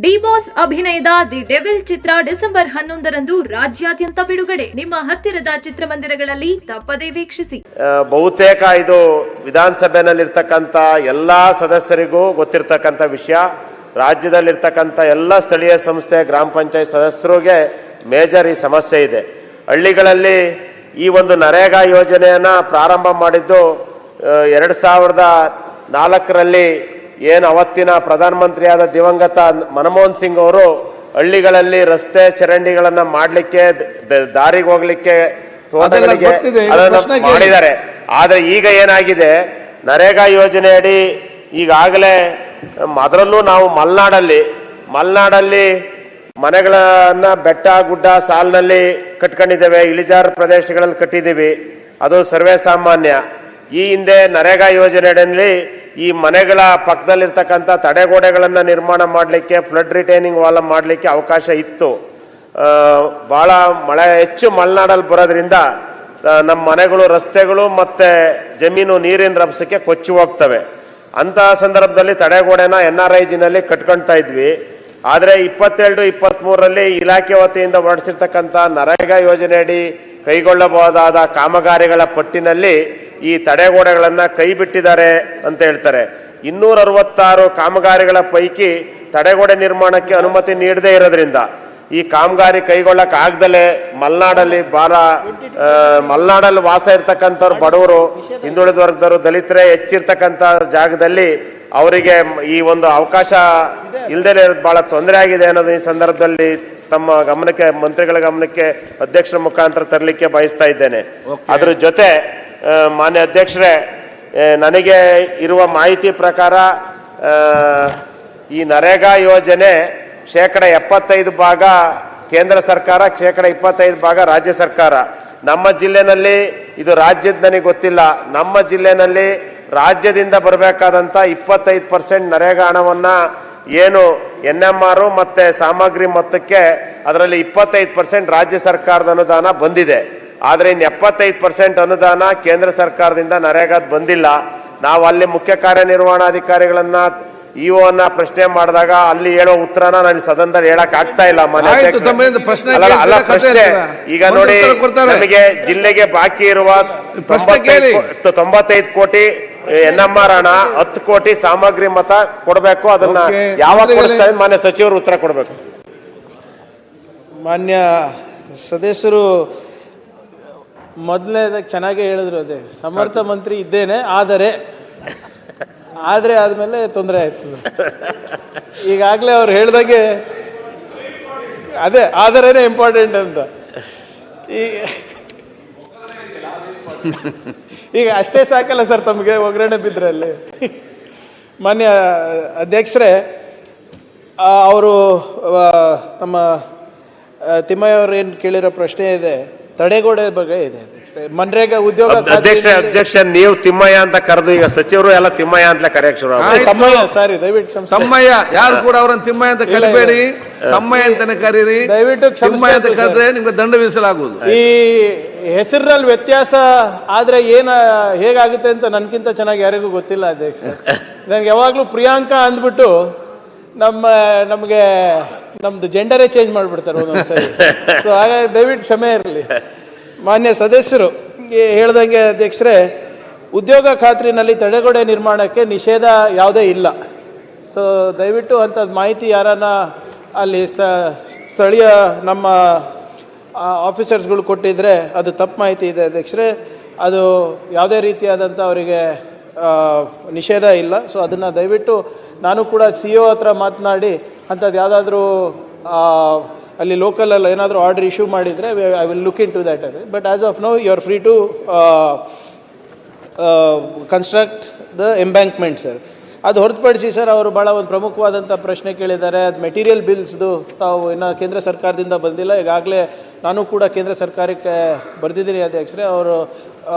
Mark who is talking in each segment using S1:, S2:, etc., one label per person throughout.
S1: D boss ಅಭಿನಯದ the devil Chitra December 11ರಂದು ರಾಜ್ಯಾದ್ಯಂತ ಬಿಡುಗಡೆ. ನಿಮ್ಮ ಹತ್ತಿರದ ಚಿತ್ರಮಂದಿರಗಳಲ್ಲಿ ತಪ್ಪದೇ ವೀಕ್ಷಿಸಿ.
S2: ಬಹುತೇಕ ಇದು ವಿಧಾನಸಭೆನಲ್ಲಿರ್ತಕ್ಕಂಥ ಎಲ್ಲಾ ಸದಸ್ಯರಿಗೂ ಗೊತ್ತಿರತಕ್ಕಂಥ ವಿಷಯ. ರಾಜ್ಯದಲ್ಲಿರ್ತಕ್ಕಂಥ ಎಲ್ಲ ಸ್ಥಳೀಯ ಸಂಸ್ಥೆ ಗ್ರಾಮ ಪಂಚಾಯತ್ ಸದಸ್ಯರಿಗೆ ಮೇಜರ್ ಈ ಸಮಸ್ಯೆ ಇದೆ. ಹಳ್ಳಿಗಳಲ್ಲಿ ಈ ಒಂದು ನರೇಗಾ ಯೋಜನೆಯನ್ನ ಪ್ರಾರಂಭ ಮಾಡಿದ್ದು 2004ರಲ್ಲಿ ಏನು ಅವತ್ತಿನ ಪ್ರಧಾನಮಂತ್ರಿಯಾದ ದಿವಂಗತ ಮನಮೋಹನ್ ಸಿಂಗ್ ಅವರು ಹಳ್ಳಿಗಳಲ್ಲಿ ರಸ್ತೆ ಚರಂಡಿಗಳನ್ನ ಮಾಡಲಿಕ್ಕೆ, ದಾರಿಗೆ ಹೋಗ್ಲಿಕ್ಕೆ, ತೋಟಗಳಿಗೆ ಅದನ್ನು ಮಾಡಿದ್ದಾರೆ. ಆದ್ರೆ ಈಗ ಏನಾಗಿದೆ, ನರೇಗಾ ಯೋಜನೆಯಡಿ ಈಗಾಗಲೇ ಅದರಲ್ಲೂ ನಾವು ಮಲೆನಾಡಲ್ಲಿ ಮನೆಗಳನ್ನ ಬೆಟ್ಟ ಗುಡ್ಡ ಸಾಲಿನಲ್ಲಿ ಕಟ್ಕೊಂಡಿದ್ದೇವೆ, ಇಳಿಜಾರು ಪ್ರದೇಶಗಳಲ್ಲಿ ಕಟ್ಟಿದ್ದೀವಿ. ಅದು ಸರ್ವೇ ಸಾಮಾನ್ಯ. ಈ ಹಿಂದೆ ನರೇಗಾ ಯೋಜನೆಯಲ್ಲಿ ಈ ಮನೆಗಳ ಪಕ್ಕದಲ್ಲಿರ್ತಕ್ಕಂಥ ತಡೆಗೋಡೆಗಳನ್ನು ನಿರ್ಮಾಣ ಮಾಡಲಿಕ್ಕೆ, ಫ್ಲಡ್ ರಿಟೈನಿಂಗ್ ವಾಲ್ ಮಾಡಲಿಕ್ಕೆ ಅವಕಾಶ ಇತ್ತು. ಬಹಳ ಮಳೆ ಹೆಚ್ಚು ಮಲೆನಾಡಲ್ಲಿ ಬರೋದ್ರಿಂದ ನಮ್ಮ ಮನೆಗಳು, ರಸ್ತೆಗಳು ಮತ್ತೆ ಜಮೀನು ನೀರಿನ ರಭಸಕ್ಕೆ ಕೊಚ್ಚಿ ಹೋಗ್ತವೆ. ಅಂತಹ ಸಂದರ್ಭದಲ್ಲಿ ತಡೆಗೋಡೆನ NRIGನಲ್ಲಿ ಕಟ್ಕೊಳ್ತಾ ಇದ್ವಿ. ಆದರೆ 22-23ರಲ್ಲಿ ಇಲಾಖೆ ವತಿಯಿಂದ ಹೊರಡಿಸಿರ್ತಕ್ಕಂಥ ನರೇಗಾ ಯೋಜನೆಯಡಿ ಕೈಗೊಳ್ಳಬಹುದಾದ ಕಾಮಗಾರಿಗಳ ಪಟ್ಟಿನಲ್ಲಿ ಈ ತಡೆಗೋಡೆಗಳನ್ನು ಕೈ ಬಿಟ್ಟಿದ್ದಾರೆ ಅಂತ ಹೇಳ್ತಾರೆ. 266 ಕಾಮಗಾರಿಗಳ ಪೈಕಿ ತಡೆಗೋಡೆ ನಿರ್ಮಾಣಕ್ಕೆ ಅನುಮತಿ ನೀಡದೇ ಇರೋದ್ರಿಂದ ಈ ಕಾಮಗಾರಿ ಕೈಗೊಳ್ಳಕ್ಕೆ ಆಗದಲೇ ಮಲೆನಾಡಲ್ಲಿ ವಾಸ ಇರ್ತಕ್ಕಂಥವ್ರು, ಬಡವರು, ಹಿಂದುಳಿದ ವರ್ಗದವರು, ದಲಿತರೇ ಹೆಚ್ಚಿರ್ತಕ್ಕಂಥ ಜಾಗದಲ್ಲಿ ಅವರಿಗೆ ಈ ಒಂದು ಅವಕಾಶ ಇಲ್ಲದೇ ಇರೋದು ಬಹಳ ತೊಂದರೆ ಆಗಿದೆ ಅನ್ನೋದು ಈ ಸಂದರ್ಭದಲ್ಲಿ ತಮ್ಮ ಗಮನಕ್ಕೆ, ಮಂತ್ರಿಗಳ ಗಮನಕ್ಕೆ ಅಧ್ಯಕ್ಷರ ಮುಖಾಂತರ ತರಲಿಕ್ಕೆ ಬಯಸ್ತಾ ಇದ್ದೇನೆ. ಅದ್ರ ಜೊತೆ ಮಾನ್ಯ ಅಧ್ಯಕ್ಷರೇ, ನನಗೆ ಇರುವ ಮಾಹಿತಿ ಪ್ರಕಾರ ಈ ನರೇಗಾ ಯೋಜನೆ 75% ಭಾಗ ಕೇಂದ್ರ ಸರ್ಕಾರ, 25% ಭಾಗ ರಾಜ್ಯ ಸರ್ಕಾರ. ನಮ್ಮ ಜಿಲ್ಲೆನಲ್ಲಿ ಇದು ರಾಜ್ಯದ ನನಗೆ ಗೊತ್ತಿಲ್ಲ. ನಮ್ಮ ಜಿಲ್ಲೆನಲ್ಲಿ ರಾಜ್ಯದಿಂದ ಬರಬೇಕಾದಂಥ 25% ನರೇಗಾ ಹಣವನ್ನ ಏನು NMR ಮತ್ತೆ ಸಾಮಗ್ರಿ ಮೊತ್ತಕ್ಕೆ ಅದರಲ್ಲಿ 25% ರಾಜ್ಯ ಸರ್ಕಾರದ ಅನುದಾನ ಬಂದಿದೆ. ಆದರೆ ಇನ್ನು 75% ಅನುದಾನ ಕೇಂದ್ರ ಸರ್ಕಾರದಿಂದ ನರೇಗಾದ ಬಂದಿಲ್ಲ. ನಾವು ಅಲ್ಲಿ ಮುಖ್ಯ ಕಾರ್ಯನಿರ್ವಹಣಾಧಿಕಾರಿಗಳನ್ನ, ಇಒನ ಪ್ರಶ್ನೆ ಮಾಡಿದಾಗ ಅಲ್ಲಿ ಹೇಳೋ ಉತ್ತರನ ನಾನು ಸದನದಲ್ಲಿ ಹೇಳಕ್ ಆಗ್ತಾ ಇಲ್ಲ. ಪ್ರಶ್ನೆ ಈಗ ನೋಡಿ, ನಮಗೆ ಜಿಲ್ಲೆಗೆ ಬಾಕಿ ಇರುವ 95 ಕೋಟಿ NMR ಹಣ, 10 ಕೋಟಿ ಸಾಮಗ್ರಿ ಮತ ಕೊಡಬೇಕು. ಅದನ್ನ ಯಾವಾಗ ಕೊಡಿಸ್ತಾರೆ ಮಾನ್ಯ ಸಚಿವರು ಉತ್ತರ ಕೊಡಬೇಕು.
S3: ಮಾನ್ಯ ಸದಸ್ಯರು ಮೊದಲನೇದಾಗಿ ಚೆನ್ನಾಗಿ ಹೇಳಿದ್ರು, ಅದೇ ಸಮರ್ಥ ಮಂತ್ರಿ ಇದ್ದೇನೆ, ಆದರೆ ಆದ್ಮೇಲೆ ತೊಂದರೆ ಆಯ್ತದೆ. ಈಗಾಗಲೇ ಅವ್ರು ಹೇಳ್ದಾಗೆ ಅದೇ ಆದರೇನೆ ಇಂಪಾರ್ಟೆಂಟ್ ಅಂತ. ಈಗ ಅಷ್ಟೇ ಸಾಕಲ್ಲ ಸರ್ ತಮಗೆ ಒಗ್ಗರಣೆ ಬಿದ್ರಲ್ಲಿ. ಮಾನ್ಯ ಅಧ್ಯಕ್ಷರೇ, ಅವರು ನಮ್ಮ ತಿಮ್ಮಯ್ಯ ಅವರು ಏನು ಕೇಳಿರೋ ಪ್ರಶ್ನೆ ಇದೆ, ತಡೆಗೋಡೆ ಬಗ್ಗೆ ಇದೆ. ಮನ್ರೇಗಾ ಉದ್ಯೋಗ
S2: ಅಧ್ಯಕ್ಷ ನೀವು ತಿಮ್ಮಯ್ಯ ಅಂತ ಕರೆದು ಈಗ ಸಚಿವರು ಎಲ್ಲ ತಿಮ್ಮಯ್ಯ ಅಂತ ಕರೆಯಕ್ಕೆ ಶುರು.
S3: ತಮ್ಮಯ್ಯ, ಸಾರಿ, ದಯವಿಟ್ಟು
S4: ತಮ್ಮಯ್ಯ, ಯಾರು ಕೂಡ ಅವ್ರನ್ನ ತಿಮ್ಮಯ್ಯ ಅಂತ ಕರಿಬೇಡಿ, ತಮ್ಮಯ್ಯ ಅಂತಾನೆ ಕರೀರಿ.
S3: ದಯವಿಟ್ಟು
S4: ತಿಮ್ಮಯ್ಯ ಅಂತ ಕರೆದ್ರೆ ನಿಮ್ಗೆ ದಂಡ ವಿಧಿಸಲಾಗುವುದು.
S3: ಈ ಹೆಸರಿನಲ್ಲಿ ವ್ಯತ್ಯಾಸ ಆದ್ರೆ ಹೇಗಾಗುತ್ತೆ ಅಂತ ನನ್ಕಿಂತ ಚೆನ್ನಾಗಿ ಯಾರಿಗೂ ಗೊತ್ತಿಲ್ಲ ಅಧ್ಯಕ್ಷ. ನನ್ಗೆ ಯಾವಾಗ್ಲೂ ಪ್ರಿಯಾಂಕಾ ಅಂದ್ಬಿಟ್ಟು ನಮ್ಗೆ ನಮ್ದು ಜೆಂಡರೇ ಚೇಂಜ್ ಮಾಡ್ಬಿಡ್ತಾರೆ ಒಂದೊಂದ್ಸರಿ. ಸೊ ಹಾಗಾಗಿ ದಯವಿಟ್ಟು ಕ್ಷಮೆ ಇರಲಿ. ಮಾನ್ಯ ಸದಸ್ಯರು ಹೇಳ್ದಂಗೆ ಅಧ್ಯಕ್ಷರೇ, ಉದ್ಯೋಗ ಖಾತ್ರಿನಲ್ಲಿ ತಡೆಗೋಡೆ ನಿರ್ಮಾಣಕ್ಕೆ ನಿಷೇಧ ಯಾವುದೇ ಇಲ್ಲ. ಸೊ ದಯವಿಟ್ಟು ಅಂಥದ್ದು ಮಾಹಿತಿ ಯಾರನ್ನ ಅಲ್ಲಿ ಸ್ಥಳೀಯ ನಮ್ಮ ಆಫೀಸರ್ಸ್ಗಳು ಕೊಟ್ಟಿದ್ರೆ ಅದು ತಪ್ಪು ಮಾಹಿತಿ ಇದೆ ಅಧ್ಯಕ್ಷರೇ. ಅದು ಯಾವುದೇ ರೀತಿಯಾದಂಥ ಅವರಿಗೆ ನಿಷೇಧ ಇಲ್ಲ. ಸೊ ಅದನ್ನು ದಯವಿಟ್ಟು ನಾನು ಕೂಡ CO ಹತ್ರ ಮಾತನಾಡಿ ಅಂಥದ್ದು ಯಾವುದಾದ್ರೂ ಅಲ್ಲಿ ಲೋಕಲಲ್ಲಿ ಏನಾದರೂ ಆರ್ಡರ್ ಇಶ್ಯೂ ಮಾಡಿದರೆ I will look into that. But as of now you are free to construct the embankment sir. ಅದು ಹೊರತುಪಡಿಸಿ ಸರ್, ಅವರು ಭಾಳ ಒಂದು ಪ್ರಮುಖವಾದಂಥ ಪ್ರಶ್ನೆ ಕೇಳಿದ್ದಾರೆ. ಅದು ಮೆಟೀರಿಯಲ್ ಬಿಲ್ಸ್ದು ತಾವು ಇನ್ನು ಕೇಂದ್ರ ಸರ್ಕಾರದಿಂದ ಬಂದಿಲ್ಲ. ಈಗಾಗಲೇ ನಾನು ಕೂಡ ಕೇಂದ್ರ ಸರ್ಕಾರಕ್ಕೆ ಬರೆದಿದ್ದೀನಿ ಅಧ್ಯಕ್ಷರೇ. ಅವರು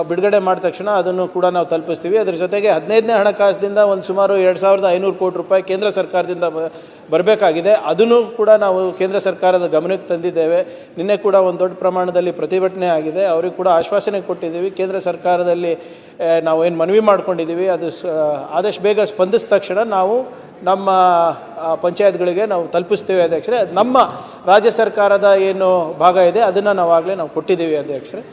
S3: ಬಿಡುಗಡೆ ಮಾಡಿದ ತಕ್ಷಣ ಅದನ್ನು ಕೂಡ ನಾವು ತಲುಪಿಸ್ತೀವಿ. ಅದರ ಜೊತೆಗೆ 15ನೇ ಹಣಕಾಸಿನಿಂದ ಒಂದು ಸುಮಾರು 2500 ಕೋಟಿ ರೂಪಾಯಿ ಕೇಂದ್ರ ಸರ್ಕಾರದಿಂದ ಬರಬೇಕಾಗಿದೆ. ಅದನ್ನು ಕೂಡ ನಾವು ಕೇಂದ್ರ ಸರ್ಕಾರದ ಗಮನಕ್ಕೆ ತಂದಿದ್ದೇವೆ. ನಿನ್ನೆ ಕೂಡ ಒಂದು ದೊಡ್ಡ ಪ್ರಮಾಣದಲ್ಲಿ ಪ್ರತಿಭಟನೆ ಆಗಿದೆ. ಅವರಿಗೆ ಕೂಡ ಆಶ್ವಾಸನೆ ಕೊಟ್ಟಿದ್ದೀವಿ. ಕೇಂದ್ರ ಸರ್ಕಾರದಲ್ಲಿ ನಾವು ಏನು ಮನವಿ ಮಾಡ್ಕೊಂಡಿದ್ದೀವಿ ಅದು ಆದಷ್ಟು ಬೇಗ ಸ್ಪಂದಿಸಿದ ತಕ್ಷಣ ನಾವು ನಮ್ಮ ಪಂಚಾಯತ್ಗಳಿಗೆ ನಾವು ತಲುಪಿಸ್ತೇವೆ ಅಧ್ಯಕ್ಷರೇ. ಅದು ನಮ್ಮ ರಾಜ್ಯ ಸರ್ಕಾರದ ಏನು ಭಾಗ ಇದೆ ಅದನ್ನು ನಾವು ಕೊಟ್ಟಿದ್ದೀವಿ ಅಧ್ಯಕ್ಷರೇ.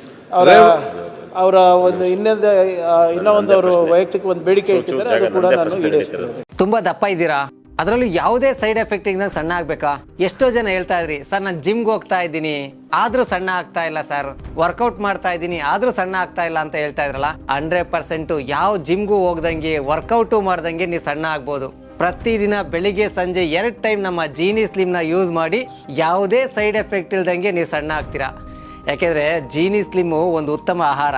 S3: ಅವರ ಒಂದು ಇನ್ನೂ ಒಂದು ಅವರು ವೈಯಕ್ತಿಕ ಒಂದು ಬೇಡಿಕೆ ಇಟ್ಟಿದ್ದಾರೆ, ಅದು ಕೂಡ ನಾನು ಈಡೇರಿಸ್ತೇನೆ.
S5: ತುಂಬಾ ದಪ್ಪ ಇದ್ದೀರಾ, ಅದರಲ್ಲೂ ಯಾವುದೇ ಸೈಡ್ ಎಫೆಕ್ಟ್ ಇಂದ ಸಣ್ಣ ಆಗ್ಬೇಕಾ? ಎಷ್ಟೋ ಜನ ಹೇಳ್ತಾ ಇದ್ರಿ ಸರ್, ನಾನು ಜಿಮ್ಗೆ ಹೋಗ್ತಾ ಇದ್ದೀನಿ ಆದ್ರೂ ಸಣ್ಣ ಆಗ್ತಾ ಇಲ್ಲ ಸರ್, ವರ್ಕೌಟ್ ಮಾಡ್ತಾ ಇದ್ದೀನಿ ಆದ್ರೂ ಸಣ್ಣ ಆಗ್ತಾ ಇಲ್ಲ ಅಂತ ಹೇಳ್ತಾ ಇದ್ರಲ್ಲ. 100% ಯಾವ ಜಿಮ್ಗೂ ಹೋಗ್ದಂಗೆ ವರ್ಕೌಟು ಮಾಡ್ದಂಗೆ ನೀವು ಸಣ್ಣ ಆಗ್ಬೋದು. ಪ್ರತಿದಿನ ಬೆಳಿಗ್ಗೆ ಸಂಜೆ 2 ಟೈಮ್ ನಮ್ಮ ಜೀನಿ ಸ್ಲಿಮ್ನ ಯೂಸ್ ಮಾಡಿ ಯಾವುದೇ ಸೈಡ್ ಎಫೆಕ್ಟ್ ಇಲ್ದಂಗೆ ನೀವು ಸಣ್ಣ ಆಗ್ತೀರಾ. ಯಾಕೆಂದ್ರೆ ಜೀನಿ ಸ್ಲಿಮ್ಮು ಒಂದು ಉತ್ತಮ ಆಹಾರ.